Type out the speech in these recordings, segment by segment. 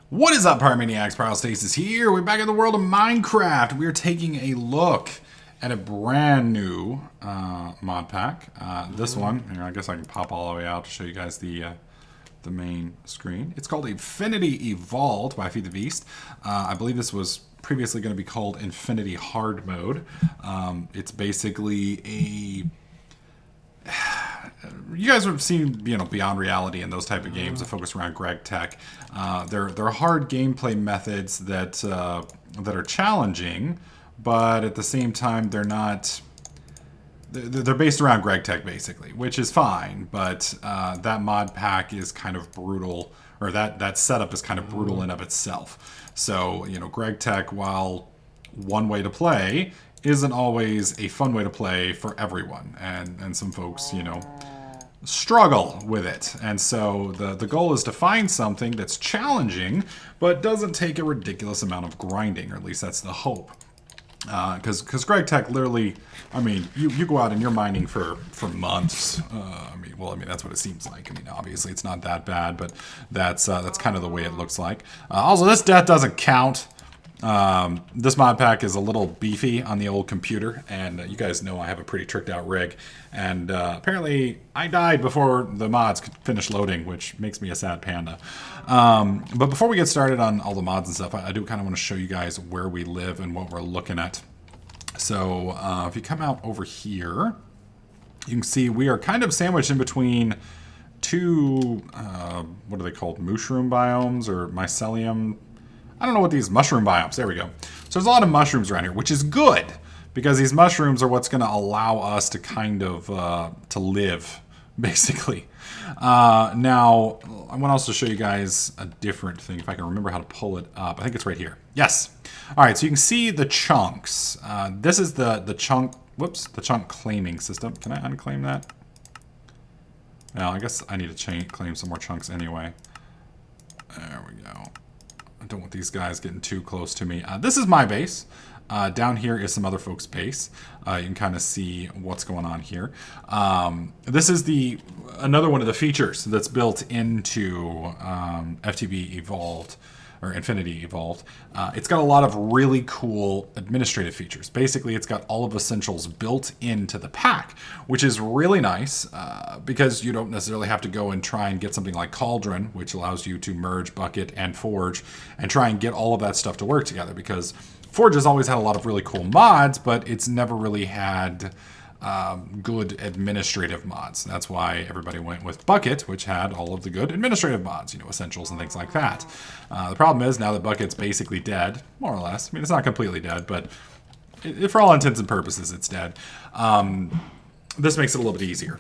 What is up, Pyromaniacs? Pyrostasis here. We're back in the world of Minecraft. We are taking a look at a brand new mod pack. This one, here, I guess I can pop all the way out to show you guys the main screen. It's called Infinity Evolved by FTB. I believe this was previously going to be called Infinity Hard Mode. It's basically a... You guys have seen, Beyond Reality and those type of games that focus around GregTech. They're hard gameplay methods that are challenging, but at the same time they're not. They're based around GregTech basically, which is fine. But that mod pack is kind of brutal, or that setup is kind of brutal in of itself. So GregTech, while one way to play, isn't always a fun way to play for everyone, and some folks struggle with it. And so the goal is to find something that's challenging but doesn't take a ridiculous amount of grinding, or at least that's the hope. Because GregTech literally, you go out and you're mining for months. That's what it seems like. Obviously it's not that bad, but that's kind of the way it looks like. Also, this death doesn't count. This mod pack is a little beefy on the old computer, and you guys know I have a pretty tricked out rig, and apparently I died before the mods could finish loading, which makes me a sad panda. But before we get started on all the mods and stuff, I do kind of want to show you guys where we live and what we're looking at. So if you come out over here, you can see we are kind of sandwiched in between two, what are they called, mushroom biomes or mycelium. I don't know what these mushroom biomes, there we go. So there's a lot of mushrooms around here, which is good, because these mushrooms are what's going to allow us to kind of, to live, basically. Now, I want to also show you guys a different thing, if I can remember how to pull it up. I think it's right here. Yes. All right, so you can see the chunks. This is the chunk, the chunk claiming system. Can I unclaim that? Well, I guess I need to claim some more chunks anyway. There we go. I don't want these guys getting too close to me. This is my base. Down here is some other folks' base. You can kind of see what's going on here. This is another one of the features that's built into FTB Evolved, or Infinity Evolved. It's got a lot of really cool administrative features. Basically, it's got all of Essentials built into the pack, which is really nice because you don't necessarily have to go and try and get something like Cauldron, which allows you to merge Bucket and Forge and try and get all of that stuff to work together, because Forge has always had a lot of really cool mods, but it's never really had good administrative mods. That's why everybody went with Bucket, which had all of the good administrative mods, Essentials and things like that. The problem is now that Bucket's basically dead, more or less. It's not completely dead, but for all intents and purposes, it's dead. This makes it a little bit easier.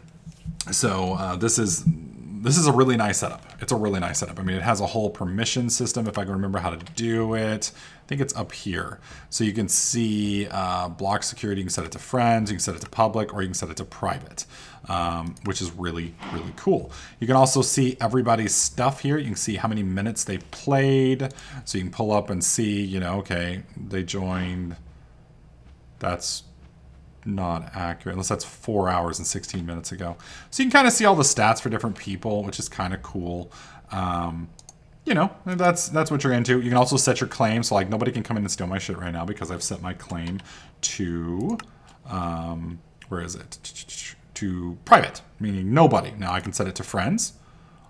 So this is a really nice setup. It's a really nice setup. It has a whole permission system, if I can remember how to do it. I think it's up here. So you can see block security. You can set it to friends, you can set it to public, or you can set it to private, which is really, really cool. You can also see everybody's stuff here. You can see how many minutes they've played. So you can pull up and see, okay, they joined. That's not accurate, unless that's 4 hours and 16 minutes ago. So you can kind of see all the stats for different people, which is kind of cool. That's what you're into. You can also set your claim, so like nobody can come in and steal my shit right now because I've set my claim to, where is it? To private, meaning nobody. Now I can set it to friends.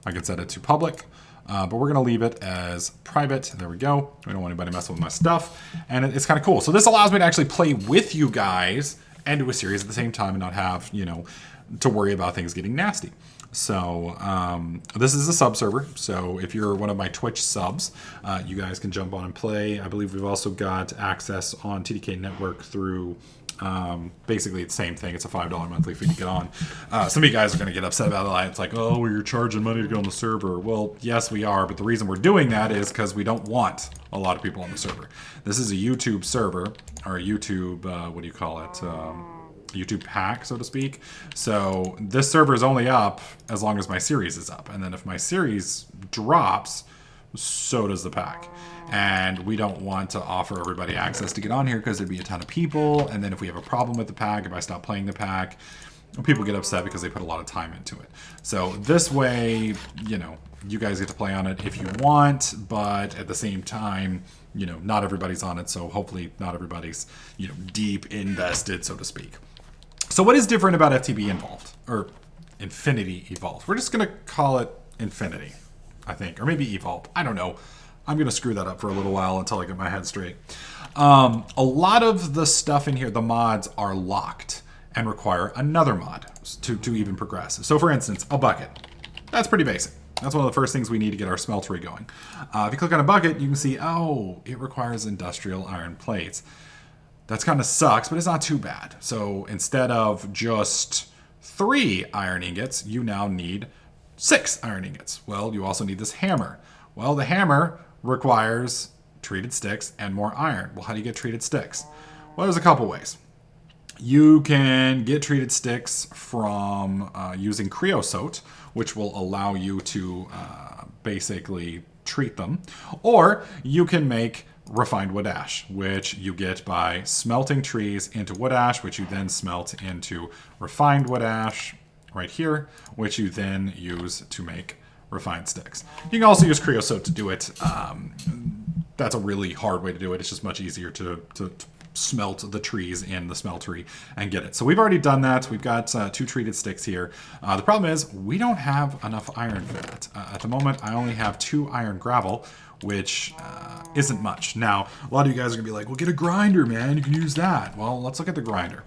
I can set it to public. But we're going to leave it as private. There we go. We don't want anybody messing with my stuff. And it's kind of cool. So this allows me to actually play with you guys and do a series at the same time and not have, to worry about things getting nasty. So this is a sub server. So if you're one of my Twitch subs, you guys can jump on and play. I believe we've also got access on TDK Network through... basically it's the same thing. It's a $5 monthly fee to get on. Some of you guys are going to get upset about it. It's like, oh, well, you're charging money to go on the server. Well, yes, we are. But the reason we're doing that is because we don't want a lot of people on the server. This is a YouTube server, or a YouTube, what do you call it? YouTube pack, so to speak. So this server is only up as long as my series is up. And then if my series drops, so does the pack. And we don't want to offer everybody access to get on here because there'd be a ton of people. And then if we have a problem with the pack, if I stop playing the pack, people get upset because they put a lot of time into it. So this way, You guys get to play on it if you want, but at the same time, you know, not everybody's on it, so hopefully not everybody's, you know, deep invested, so to speak. So what is different about FTB Involved, or Infinity Evolved? We're just going to call it Infinity, I think, or maybe Evolved. I don't know. I'm going to screw that up for a little while until I get my head straight. A lot of the stuff in here, the mods, are locked and require another mod to even progress. So for instance, a bucket. That's pretty basic. That's one of the first things we need to get our smeltery going. If you click on a bucket, you can see, oh, it requires industrial iron plates. That's kind of sucks, but it's not too bad. So instead of just 3 iron ingots, you now need 6 iron ingots. Well, you also need this hammer. Well, the hammer requires treated sticks and more iron. Well, how do you get treated sticks? Well, there's a couple ways. You can get treated sticks from using creosote, which will allow you to basically treat them. Or you can make refined wood ash, which you get by smelting trees into wood ash, which you then smelt into refined wood ash right here, which you then use to make refined sticks. You can also use creosote to do it. That's a really hard way to do it. It's just much easier to smelt the trees in the smeltery and get it. So we've already done that. We've got 2 treated sticks here. The problem is we don't have enough iron for that. At the moment, I only have 2 iron gravel, which isn't much. Now, a lot of you guys are gonna be like, well, get a grinder, man. You can use that. Well, let's look at the grinder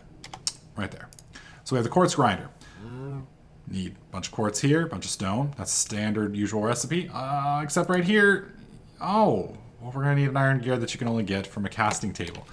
right there. So we have the quartz grinder. Need a bunch of quartz here, a bunch of stone. That's standard, usual recipe. Except right here, oh, well, we're gonna need an iron gear that you can only get from a casting table,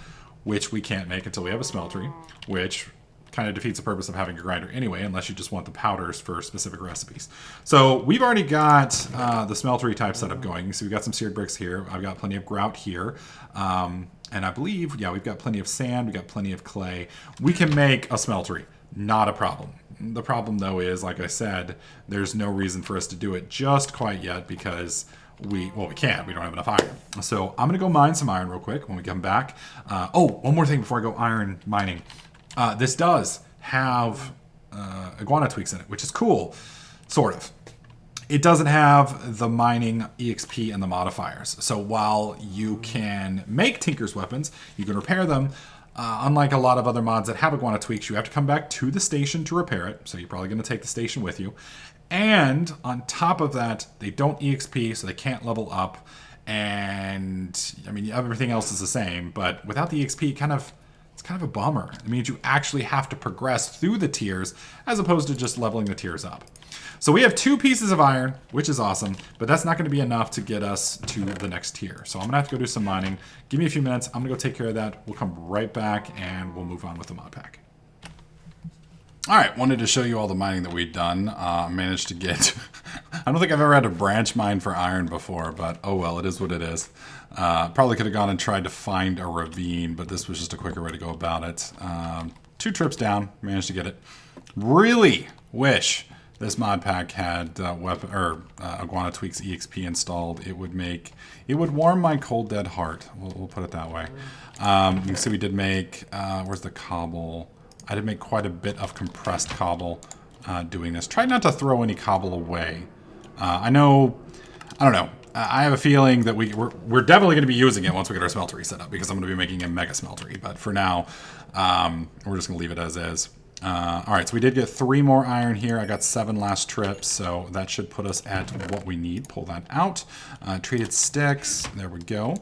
which we can't make until we have a smeltery, which kind of defeats the purpose of having a grinder anyway, unless you just want the powders for specific recipes. So we've already got the smeltery type setup going. So we've got some seared bricks here. I've got plenty of grout here. And I believe, yeah, we've got plenty of sand. We've got plenty of clay. We can make a smeltery. Not a problem. The problem, though, is, like I said, there's no reason for us to do it just quite yet because we can't. We don't have enough iron. So I'm going to go mine some iron real quick when we come back. One more thing before I go iron mining. This does have iguana tweaks in it, which is cool, sort of. It doesn't have the mining EXP and the modifiers. So while you can make Tinker's weapons, you can repair them. Unlike a lot of other mods that have iguana tweaks, you have to come back to the station to repair it. So you're probably going to take the station with you. And on top of that, they don't EXP, so they can't level up. And I mean, everything else is the same, but without the EXP, it's kind of a bummer. It means you actually have to progress through the tiers as opposed to just leveling the tiers up. So we have 2 pieces of iron, which is awesome, but that's not going to be enough to get us to the next tier. So I'm going to have to go do some mining. Give me a few minutes. I'm going to go take care of that. We'll come right back and we'll move on with the mod pack. All right, wanted to show you all the mining that we've done. Managed to get, I don't think I've ever had a branch mine for iron before, but oh well, it is what it is. Probably could have gone and tried to find a ravine, but this was just a quicker way to go about it. 2 trips down, managed to get it. Really wish this mod pack had Iguana Tweaks EXP installed. It would warm my cold dead heart. We'll put it that way. You can see we did make, where's the cobble? I did make quite a bit of compressed cobble doing this. Tried not to throw any cobble away. I don't know. I have a feeling that we're definitely going to be using it once we get our smeltery set up because I'm going to be making a mega smeltery. But for now, we're just going to leave it as is. All right, so we did get 3 more iron here. I got 7 last trips, so that should put us at what we need. Pull that out. Treated sticks. There we go.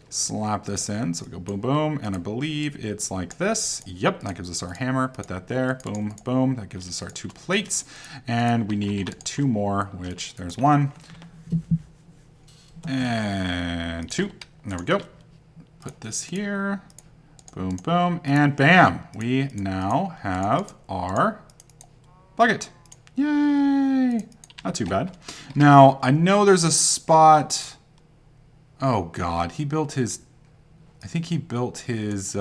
Slap this in, so we go boom, boom, and I believe it's like this. Yep, that gives us our hammer. Put that there. Boom, boom. That gives us our 2 plates, and we need 2 more, which there's 1 and 2. There we go. Put this here. Boom, boom, and bam! We now have our bucket. Yay! Not too bad. Now, I know there's a spot... Oh, God. He built his... I think he built his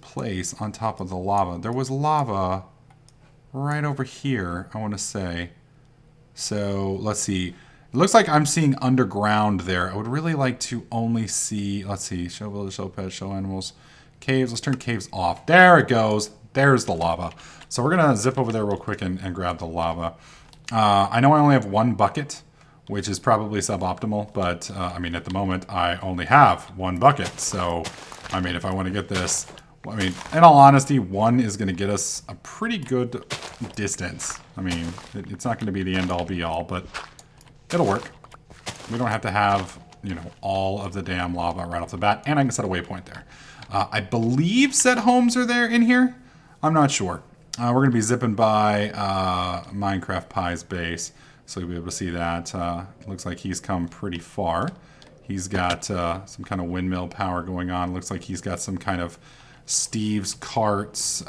place on top of the lava. There was lava right over here, I want to say. So, let's see. It looks like I'm seeing underground there. I would really like to only see, let's see, show village, show pets, show animals, caves. Let's turn caves off. There it goes. There's the lava. So we're going to zip over there real quick and grab the lava. I know I only have one bucket, which is probably suboptimal, but I mean, at the moment, I only have one bucket. So, I mean, if I want to get this, I mean, in all honesty, one is going to get us a pretty good distance. I mean, it's not going to be the end-all be-all, but it'll work. We don't have to have, you know, all of the damn lava right off the bat, and I can set a waypoint there. I believe set homes are there in here. I'm not sure. We're going to be zipping by Minecraft Pie's base, so you'll be able to see that. Looks like he's come pretty far. He's got some kind of windmill power going on. Looks like he's got some kind of Steve's Carts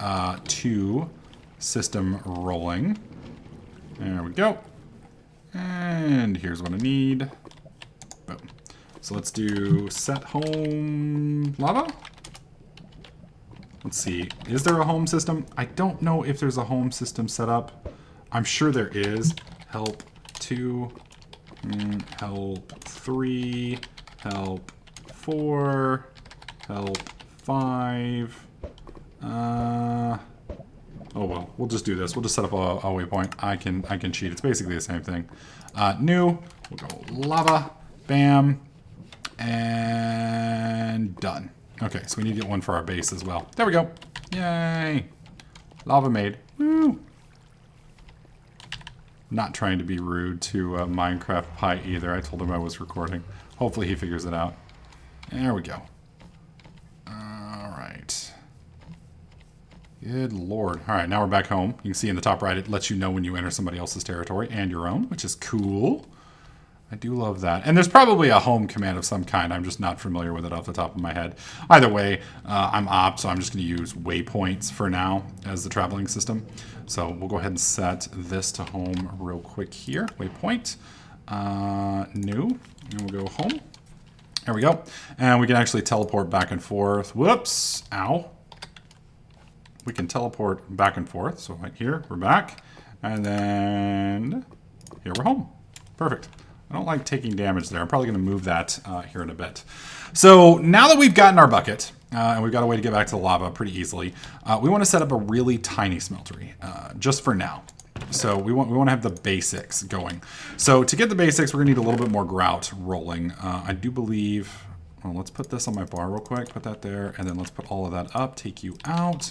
2 system rolling. There we go. And here's what I need. Boom. So let's do set home lava. Let's see. Is there a home system? I don't know if there's a home system set up. I'm sure there is. Help 2, help 3, help 4, help 5. Oh well, we'll just do this. We'll just set up a waypoint. I can cheat. It's basically the same thing. New. We'll go lava. Bam. And done. Okay, so we need to get one for our base as well. There we go. Yay. Lava made. Woo. Not trying to be rude to Minecraft Pie either. I told him I was recording. Hopefully he figures it out. There we go. Alright. Good lord. Alright, now we're back home. You can see in the top right, it lets you know when you enter somebody else's territory and your own, which is cool. I do love that. And there's probably a home command of some kind. I'm just not familiar with it off the top of my head. Either way, I'm op, so I'm just going to use waypoints for now as the traveling system. So we'll go ahead and set this to home real quick here. Waypoint. New. And we'll go home. There we go. And we can actually teleport back and forth. Whoops. Ow. We can teleport back and forth. So right here, we're back. And then here we're home. Perfect. I don't like taking damage there. I'm probably going to move that here in a bit. So now that we've gotten our bucket, and we've got a way to get back to the lava pretty easily, we want to set up a really tiny smeltery, just for now. So we want to have the basics going. So to get the basics, we're going to need a little bit more grout rolling. I do believe... Well, let's put this on my bar real quick. Put that there, and then let's put all of that up. Take you out.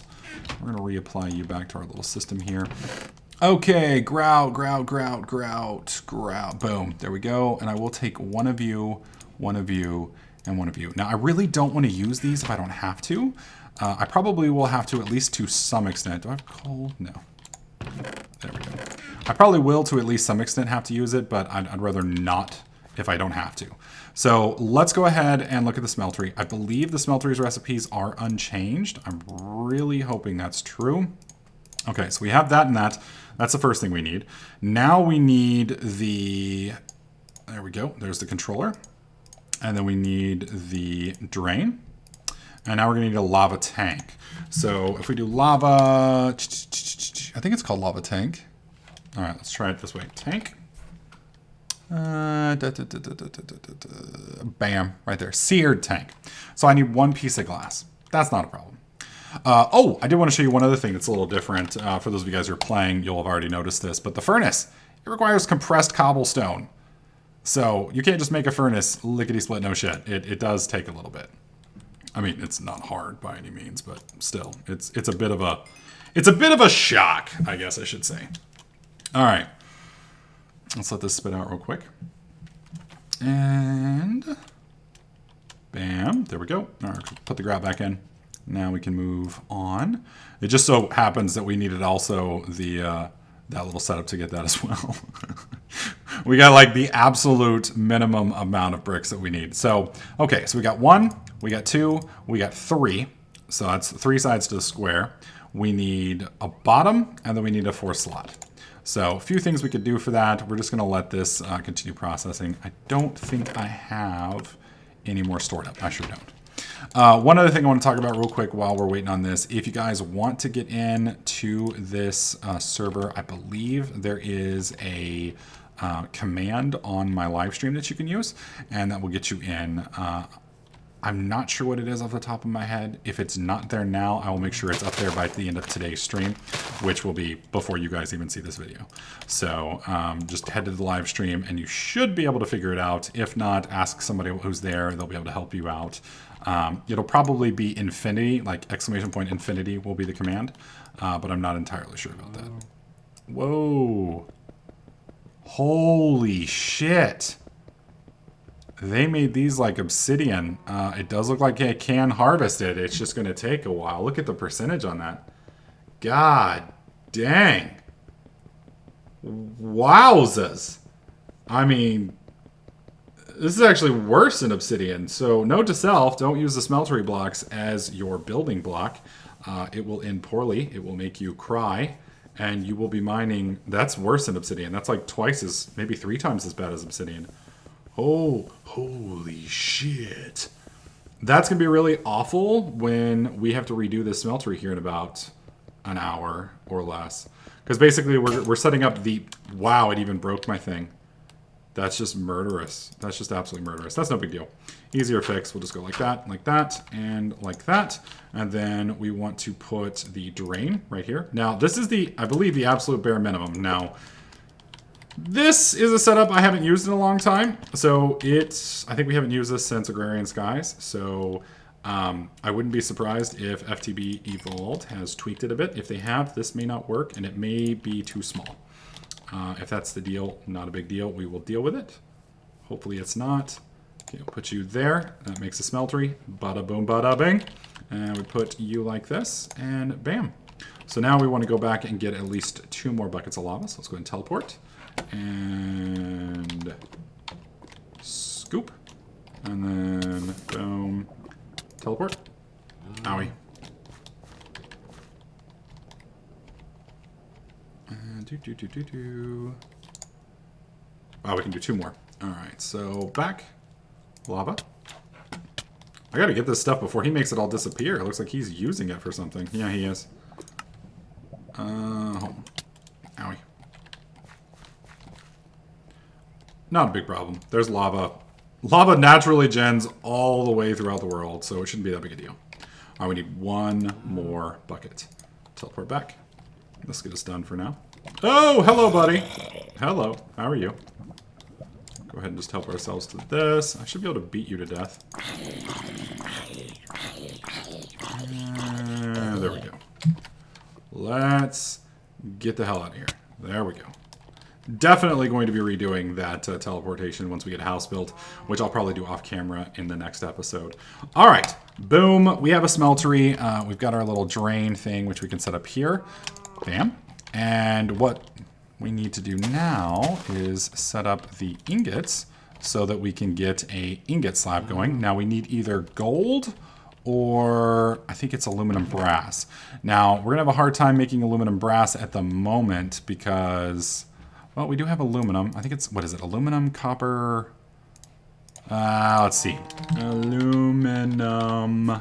We're going to reapply you back to our little system here. Okay, grout. Boom, there we go. And I will take one of you, and one of you. Now, I really don't want to use these if I don't have to. I probably will have to, at least to some extent. Do I have coal? No. There we go. I probably will, to at least some extent, have to use it, but I'd rather not if I don't have to. So let's go ahead and look at the smeltery. I believe the smeltery's recipes are unchanged. I'm really hoping that's true. Okay, so we have that and that. That's the first thing we need. Now we need the... There we go. There's the controller. And then we need the drain. And now we're going to need a lava tank. So if we do lava... I think it's called lava tank. All right, let's try it this way. Tank. Bam, right there. Seared tank. So I need one piece of glass. That's not a problem. Oh, I did want to show you one other thing that's a little different. For those of you guys who are playing, you'll have already noticed this. But the furnace, it requires compressed cobblestone. So you can't just make a furnace lickety-split, no shit. It does take a little bit. I mean, it's not hard by any means, but still, it's a bit of a shock, I guess I should say. All right. Let's let this spit out real quick. And bam, there we go. All right, put the grout back in. Now we can move on. It just so happens that we needed also the that little setup to get that as well. We got like the absolute minimum amount of bricks that we need. So, okay, so we got 1, we got 2, we got 3. So that's 3 sides to the square. We need a bottom, and then we need a 4th slot. So a few things we could do for that. We're just going to let this continue processing. I don't think I have any more stored up. I sure don't. One other thing I want to talk about real quick while we're waiting on this. If you guys want to get in to this server, I believe there is a command on my live stream that you can use, and that will get you in. I'm not sure what it is off the top of my head. If it's not there now, I will make sure it's up there by the end of today's stream, which will be before you guys even see this video. So just head to the live stream and you should be able to figure it out. If not, ask somebody who's there. They'll be able to help you out. It'll probably be infinity, like !infinity will be the command, but I'm not entirely sure about that. Whoa. Holy shit. They made these like obsidian. It does look like it can harvest it. It's just going to take a while. Look at the percentage on that. God dang. Wowzers. I mean, this is actually worse than obsidian. So note to self, don't use the smeltery blocks as your building block. It will end poorly. It will make you cry. And you will be mining. That's worse than obsidian. That's like twice as, maybe 3 times as bad as obsidian. Oh, holy shit. That's going to be really awful when we have to redo this smeltery here in about an hour or less. Because basically we're setting up the... Wow, it even broke my thing. That's just murderous. That's just absolutely murderous. That's no big deal. Easier fix. We'll just go like that, and like that. And then we want to put the drain right here. Now, this is the, I believe, the absolute bare minimum. Now... This is a setup I haven't used in a long time. So I think we haven't used this since Agrarian Skies. So I wouldn't be surprised if FTB Evolved has tweaked it a bit. If they have, this may not work and it may be too small. If that's the deal, not a big deal. We will deal with it. Hopefully it's not. Okay, we'll put you there. That makes a smeltery. Bada boom, bada bing. And we put you like this and bam. So now we want to go back and get at least 2 more buckets of lava. So let's go ahead and teleport. And scoop. And then boom. Teleport. Owie. Wow, we can do 2 more. Alright, so back. Lava. I gotta get this stuff before he makes it all disappear. It looks like he's using it for something. Yeah, he is. Home. Owie. Not a big problem. There's lava. Lava naturally gens all the way throughout the world, so it shouldn't be that big a deal. All right, we need 1 more bucket. Teleport back. Let's get us done for now. Oh, hello, buddy. Hello. How are you? Go ahead and just help ourselves to this. I should be able to beat you to death. There we go. Let's get the hell out of here. There we go. Definitely going to be redoing that teleportation once we get a house built, which I'll probably do off camera in the next episode. All right, boom. We have a smeltery. We've got our little drain thing, which we can set up here. Bam. And what we need to do now is set up the ingots so that we can get a ingot slab going. Now we need either gold or I think it's aluminum brass. Now we're gonna have a hard time making aluminum brass at the moment because... Well, we do have aluminum. I think it's, what is it? Aluminum, copper. Let's see. Aluminum,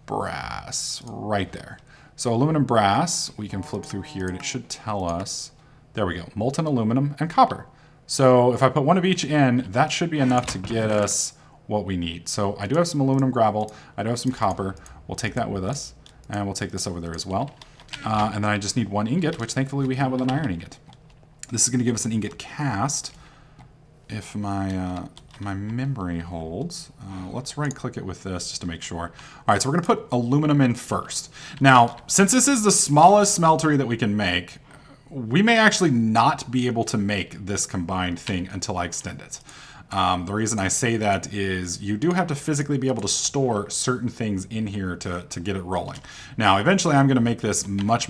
brass, right there. So aluminum brass, we can flip through here and it should tell us, there we go, molten aluminum and copper. So if I put 1 of each in, that should be enough to get us what we need. So I do have some aluminum gravel. I do have some copper. We'll take that with us and we'll take this over there as well. And then I just need 1 ingot, which thankfully we have with an iron ingot. This is going to give us an ingot cast, if my my memory holds. Let's right-click it with this just to make sure. All right, so we're going to put aluminum in first. Now, since this is the smallest smeltery that we can make, we may actually not be able to make this combined thing until I extend it. The reason I say that is you do have to physically be able to store certain things in here to get it rolling. Now, eventually I'm going to make this much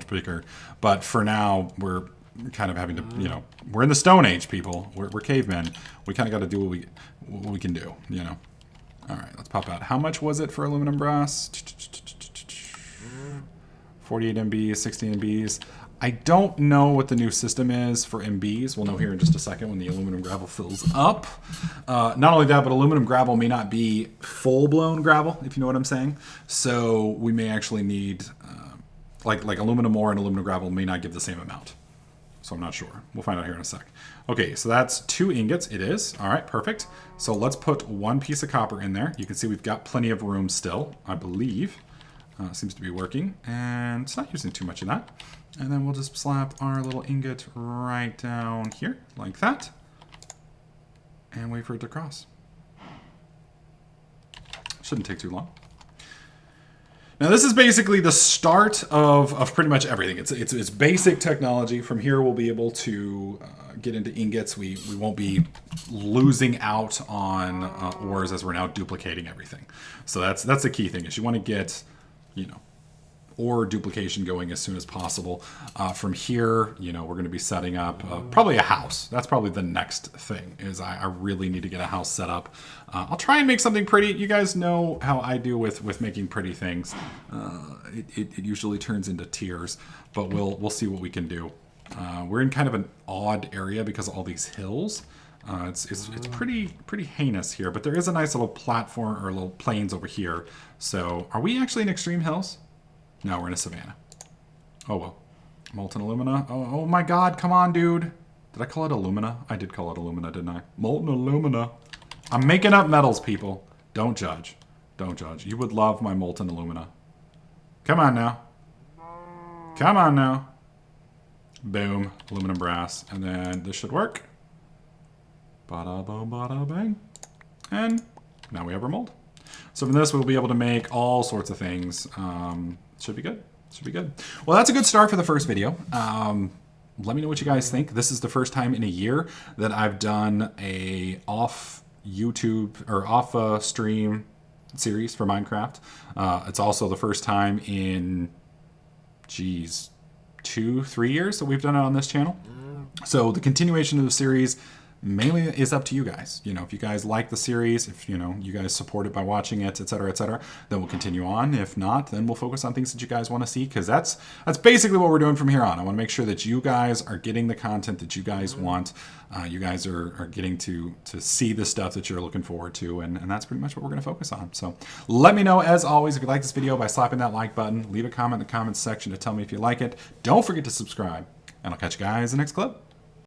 bigger, but for now, we're kind of having to, you know, we're in the Stone Age, people. We're cavemen. We kind of got to do what we can do, you know. All right, let's pop out. How much was it for aluminum brass? 48 MBs, 16 MBs. I don't know what the new system is for MBs. We'll know here in just a second when the aluminum gravel fills up. Not only that, but aluminum gravel may not be full-blown gravel, if you know what I'm saying. So we may actually need, like aluminum ore and aluminum gravel may not give the same amount. so I'm not sure. We'll find out here in a sec. Okay, so that's 2 ingots. It is. All right, perfect. So let's put 1 piece of copper in there. You can see we've got plenty of room still, I believe. Seems to be working, and it's not using too much of that. And then we'll just slap our little ingot right down here, like that, and wait for it to cross. Shouldn't take too long. Now this is basically the start of pretty much everything. It's basic technology. From here we'll be able to get into ingots. We won't be losing out on ores as we're now duplicating everything. So that's the key thing, is you want to get, you know, ore duplication going as soon as possible. From here, you know, we're going to be setting up probably a house. That's probably the next thing, is I really need to get a house set up. I'll try and make something pretty. You guys know how I do with making pretty things. It usually turns into tears, but we'll see what we can do. We're in kind of an odd area because of all these hills. It's pretty heinous here, but there is a nice little platform or little plains over here. So are we actually in extreme hills? No, we're in a savanna. Oh well. Molten alumina. Oh my god, come on, dude. Did I call it alumina? I did call it alumina, didn't I? Molten alumina. I'm making up metals, people. Don't judge. Don't judge. You would love my molten alumina. Come on now. Come on now. Boom. Aluminum brass. And then this should work. Bada boom, bada bang. And now we have our mold. So from this, we'll be able to make all sorts of things. Should be good. Should be good. Well, that's a good start for the first video. Let me know what you guys think. This is the first time in a year that I've done a off YouTube or off stream series for Minecraft. It's also the first time in, geez, 2-3 years that we've done it on this channel. So the continuation of the series mainly is up to you guys. You know, if you guys like the series, if you know you guys support it by watching it, etc., then we'll continue on. If not, then we'll focus on things that you guys want to see, because that's basically what we're doing from here on. I want to make sure that you guys are getting the content that you guys want. You guys are getting to see the stuff that you're looking forward to, and that's pretty much what we're going to focus on. So let me know, as always, if you like this video by slapping that like button. Leave a comment in the comments section to tell me if you like it. Don't forget to subscribe, and I'll catch you guys in the next clip.